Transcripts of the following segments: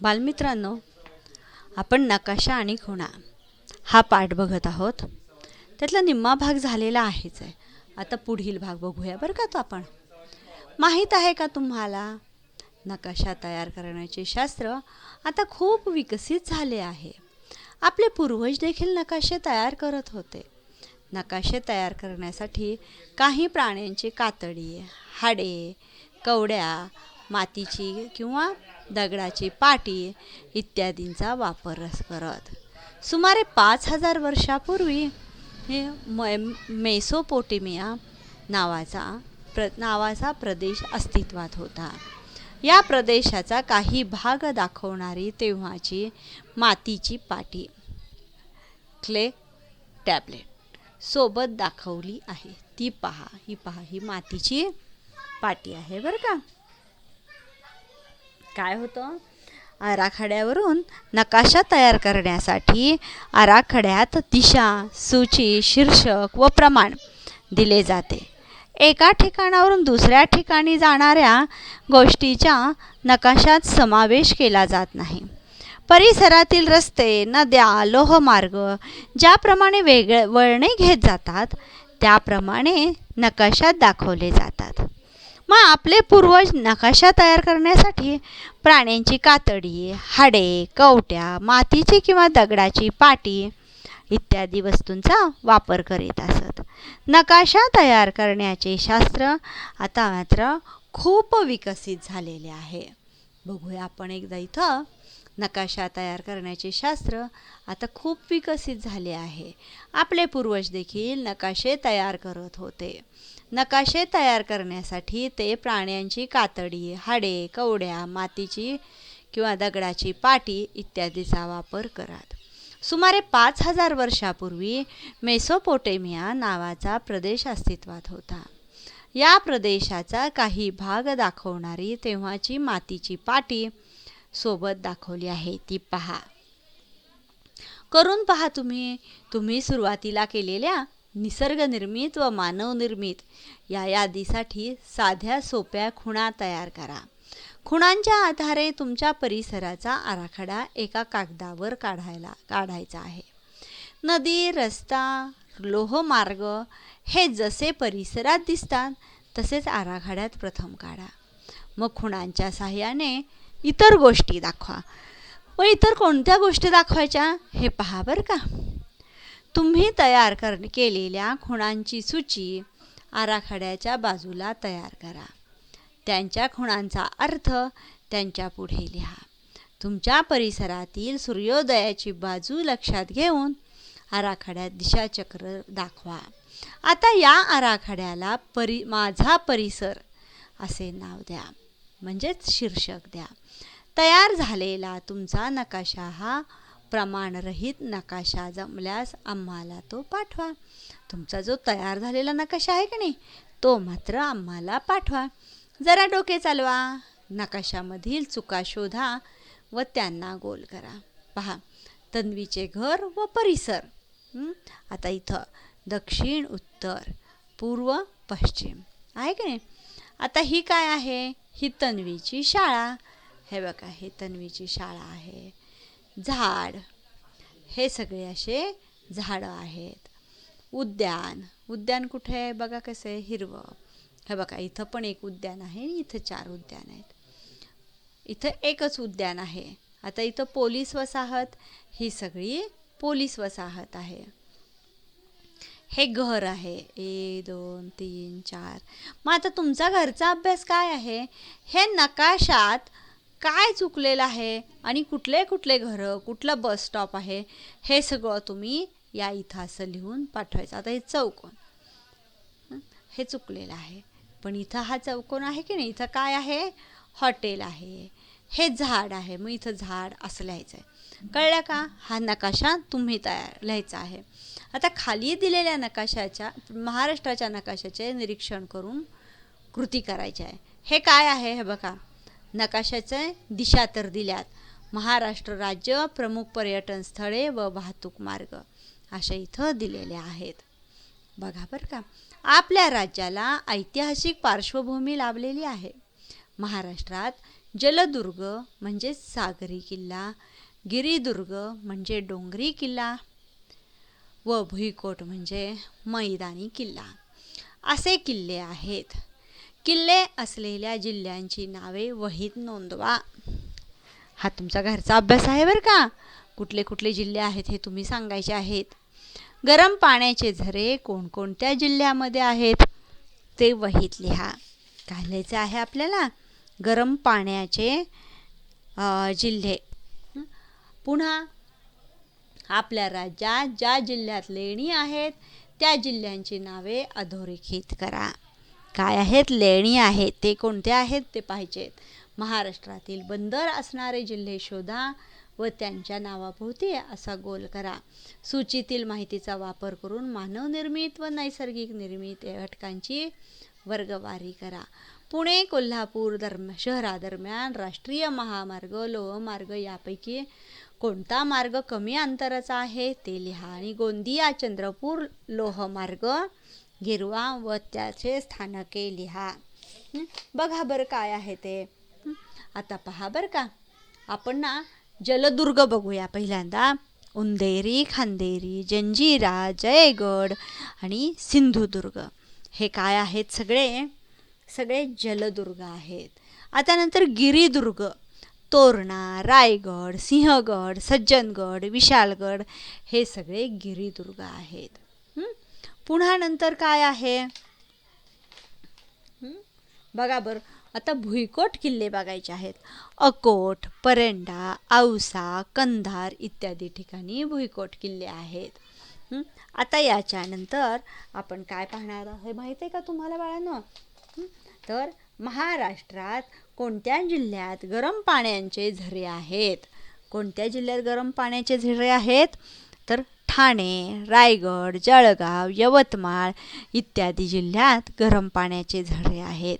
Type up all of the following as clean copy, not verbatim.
बालमित्रांनो, आपण नकाशा आणि खुणा हा पाठ बघत आहोत. त्यातला निम्मा भाग झालेला आहेच आहे. आता पुढील भाग बघूया बरं का. तो आपण माहीत आहे का तुम्हाला, नकाशा तयार करण्याचे शास्त्र आता खूप विकसित झाले आहे. आपले पूर्वज देखील नकाशे तयार करत होते. नकाशे तयार करण्यासाठी काही प्राण्यांची कातडी, हाडे, कवड्या, मातीची किंवा दगडाची पाटी इत्यादींचा वापर करत सुमारे 5,000 वर्षापूर्वी मेसोपोटेमिया नावाचा प्रदेश अस्तित्वात होता. या प्रदेशाचा काही भाग दाखवणारी तेव्हाची मातीची पाटी, क्ले टॅब्लेट सोबत दाखवली आहे. ती पहा, ही मातीची पाटी आहे बरं का. काय होतं, आराखड्यावरून नकाशा तयार करण्यासाठी आराखड्यात दिशा, सूची, शीर्षक व प्रमाण दिले जाते. एका ठिकाणावरून दुसऱ्या ठिकाणी जाणाऱ्या गोष्टीचा नकाशात समावेश केला जात नाही. परिसरातील रस्ते, नद्या, लोहमार्ग ज्याप्रमाणे वळणे घेत जातात त्याप्रमाणे नकाशात दाखवले जातात. मग आपले पूर्वज नकाशा तयार करण्यासाठी प्राण्यांची कातडी, हाडे, कवट्या, मातीची किंवा दगडाची पाटी इत्यादी वस्तूंचा वापर करीत असत. नकाशा तयार करण्याचे शास्त्र आता मात्र खूप विकसित झालेले आहे. बघूया आपण एकदा इथं. नकाशा तयार करण्याचे शास्त्र आता खूप विकसित झाले आहे. आपले पूर्वज देखील नकाशे तयार करत होते. नकाशे तयार करण्यासाठी ते प्राण्यांची कातडी, हाडे, कवड्या, मातीची किंवा दगडाची पाटी इत्यादीचा वापर करत. सुमारे 5,000 वर्षापूर्वी मेसोपोटेमिया नावाचा प्रदेश अस्तित्वात होता. या प्रदेशाचा काही भाग दाखवणारी तेव्हाची मातीची पाटी सोबत दाखवली आहे. ती पहा, करून पहा. तुम्ही सुरुवातीला केलेल्या निसर्गनिर्मित व मानवनिर्मित या यादीसाठी साध्या सोप्या खुणा तयार करा. खुणांच्या आधारे तुमच्या परिसराचा आराखडा एका कागदावर काढायचा आहे. नदी, रस्ता, लोहमार्ग हे जसे परिसरात दिसतात तसेच आराखड्यात प्रथम काढा. मग खुणांच्या साहाय्याने इतर गोष्टी दाखवा. व इतर कोणत्या गोष्टी दाखवायच्या हे पहा बरं का. तुम्ही तयार केलेल्या खुणांची सूची आराखड्याच्या बाजूला तयार करा. त्यांच्या खुणांचा अर्थ त्यांच्या पुढे लिहा. तुमच्या परिसरातील सूर्योदयाची बाजू लक्षात घेऊन आराखड्यात दिशाचक्र दाखवा. आता या आराखड्याला माझा परिसर असे नाव द्या, म्हणजेच शीर्षक द्या. तयार झालेला तुमचा नकाशा हा प्रमाणरहित नकाशा जमल्यास आम्हाला तो पाठवा. तुमचा जो तयार झालेला नकाशा आहे की नाही, तो मात्र आम्हाला पाठवा. जरा डोके चालवा, नकाशामधील चुका शोधा व त्यांना गोल करा. पहा, तन्वीचे घर व परिसर. आता इथं दक्षिण, उत्तर, पूर्व, पश्चिम आहे की नाही. आता ही काय आहे, ही तन्वीची शाळा. हे बघा, हे तन्वीची शाळा आहे. झाड, हे सगळे असे झाडं आहेत. उद्यान कुठे आहे बघा, कसं आहे, हिरवं. हे बघा, इथं पण एक उद्यान आहे, इथं 4 उद्यान आहेत. इथं एकच उद्यान आहे. आता इथं पोलीस वसाहत, ही सगळी पोलीस वसाहत आहे. हे घर आहे, 1 2 3 4. मग आता तुमचा घरचा अभ्यास काय आहे, हे नकाशात काय चुकलेलं आहे आणि कुठले कुठले घरं, कुठलं बस स्टॉप आहे, हे सगळं तुम्ही या इथं असं लिहून पाठवायचं. आता हे चौकोन, हे चुकलेलं आहे, पण इथं हा चौकोन आहे की नाही, इथं काय आहे, हॉटेल आहे. हे झाड आहे, मग इथं झाड असं लिहायचं आहे. कळलं का. हा नकाशा तुम्ही लिहायचा आहे. आता खाली दिलेल्या नकाशाच्या, महाराष्ट्राच्या नकाशाचे निरीक्षण करून कृती करायची आहे. हे काय आहे, हे बघा, नकाशाचे दिशा तर दिल्यात. महाराष्ट्र राज्य, प्रमुख पर्यटन स्थळे व वाहतूक मार्ग अशा इथं दिलेले आहेत. बघा बरं का. आपल्या राज्याला ऐतिहासिक पार्श्वभूमी लाभलेली आहे. महाराष्ट्रात जलदुर्ग म्हणजे सागरी किल्ला, गिरिदुर्ग म्हणजे डोंगरी किल्ला व भुईकोट म्हणजे मैदानी किल्ला असे किल्ले आहेत. किल्ले असलेल्या जिल्ह्यांची नावे वहीत नोंदवा. हा तुमचा घरचा अभ्यास आहे बरं का. कुठले कुठले जिल्हे आहेत हे तुम्ही सांगायचे आहेत. गरम पाण्याचे झरे कोणकोणत्या जिल्ह्यामध्ये आहेत ते वहीत लिहा. काय लिहायचं आहे आपल्याला? गरम पाण्याचे जिल्हे. पुन्हा आपल्या राज्यात ज्या जिल्ह्यात लेणी आहेत त्या जिल्ह्यांची नावे अधोरेखित करा. काय आहेत? लेणी आहेत. ते कोणते आहेत ते पाहिजेत. महाराष्ट्रातील बंदर असणारे जिल्हे शोधा व त्यांच्या नावाभोवती असा गोल करा. सूचीतील माहितीचा वापर करून मानवनिर्मित व नैसर्गिक निर्मित या घटकांची वर्गवारी करा. पुणे कोल्हापूर शहरादरम्यान राष्ट्रीय महामार्ग, लोहमार्ग यापैकी कोणता मार्ग कमी अंतराचा आहे ते लिहा. आणि गोंदिया चंद्रपूर लोहमार्ग गिरवा व त्याचे स्थानके लिहा. बघा बरं काय आहे ते. आता पहा बरं का. आपण ना जलदुर्ग बघूया पहिल्यांदा. उंदेरी, खांदेरी, जंजिरा, जयगड आणि सिंधुदुर्ग हे काय आहेत? सगळे जलदुर्ग आहेत. आता नंतर गिरिदुर्ग, तोरणा, रायगड, सिंहगड, सज्जनगड, विशाळगड हे सगळे गिरिदुर्ग आहेत. पुन्हा नंतर काय आहे बघा बरं. आता भुईकोट किल्ले बघायचे आहेत. अकोट, परंडा, औसा, कंधार इत्यादी ठिकाणी भुईकोट किल्ले आहेत. आता याच्यानंतर आपण काय पाहणार आहे माहिती आहे का तुम्हाला बाळांनो? तर महाराष्ट्रात कोणत्या जिल्ह्यात गरम पाण्याचे झरे आहेत? कोणत्या जिल्ह्यात गरम पाण्याचे झरे आहेत? तर ठाणे, रायगड, जळगाव, यवतमाळ इत्यादी जिल्ह्यात गरम पाण्याचे झरे आहेत.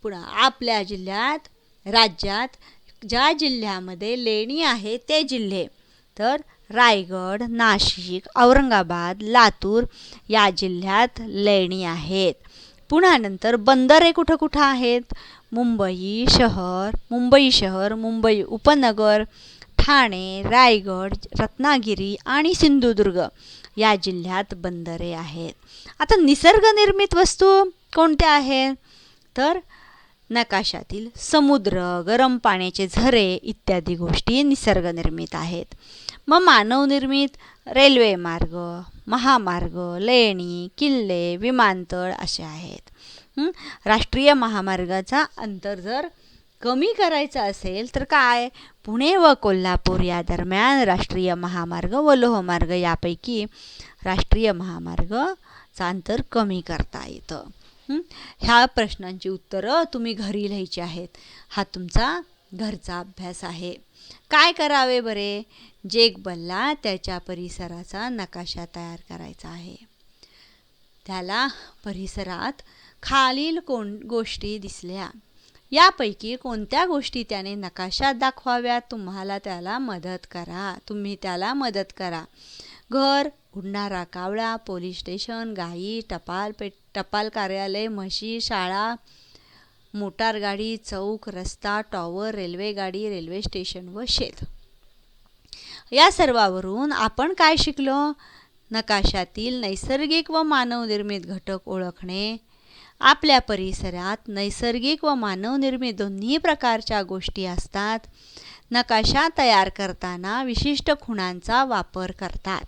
पुन्हा आपल्या जिल्ह्यात, राज्यात ज्या जिल्ह्यामध्ये लेणी आहे ते जिल्हे तर रायगड, नाशिक, औरंगाबाद, लातूर या जिल्ह्यात लेणी आहेत. पुन्हा नंतर बंदरे कुठं कुठं आहेत? मुंबई शहर, मुंबई उपनगर, ठाणे, रायगड, रत्नागिरी आणि सिंधुदुर्ग या जिल्ह्यात बंदरे आहेत. आता निसर्गनिर्मित वस्तू कोणत्या आहेत? तर नकाशातील समुद्र, गरम पाण्याचे झरे इत्यादी गोष्टी निसर्गनिर्मित आहेत. मग मानवनिर्मित रेल्वे मार्ग, महामार्ग, लेणी, किल्ले, विमानतळ असे आहेत. राष्ट्रीय महामार्गाचा अंतर जर कमी करायचं असेल तर काय? पुणे व कोल्हापूर या दरम्यान राष्ट्रीय महामार्ग व लोहमार्ग यापैकी राष्ट्रीय महामार्गाचा अंतर कमी करता येतं. ह्या प्रश्नांची उत्तरं तुम्ही घरी लिहायची आहेत. हा तुमचा घरचा अभ्यास आहे. काय करावे बरे? जेकबलला त्याच्या परिसराचा नकाशा तयार करायचा आहे. त्याला परिसरात खालील गोष्टी दिसल्या. यापैकी कोणत्या गोष्टी त्याने नकाशात दाखवाव्यात? तुम्ही त्याला मदत करा. घर, उडणारा कावळा, पोलीस स्टेशन, गाई, टपाल कार्यालय, म्हशी, शाळा, मोटारगाडी, चौक, रस्ता, टॉवर, रेल्वेगाडी, रेल्वे स्टेशन व शेत. या सर्वावरून आपण काय शिकलो? नकाशातील नैसर्गिक व मानवनिर्मित घटक ओळखणे. आपल्या परिसरात नैसर्गिक व मानवनिर्मित दोन्ही प्रकारच्या गोष्टी असतात. नकाशा तयार करताना विशिष्ट खुणांचा वापर करतात.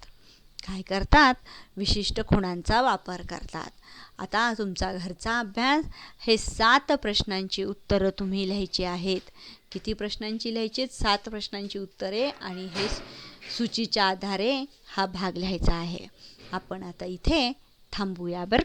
काय करतात? विशिष्ट खुणांचा वापर करतात. आता तुमचा घरचा अभ्यास हे 7 प्रश्नांची उत्तरं तुम्ही लिहायची आहेत. किती प्रश्नांची लिहायची? 7 प्रश्नांची उत्तरे आणि हे सूचीच्या आधारे हा भाग लिहायचा आहे. आपण आता इथे थांबूया बरं.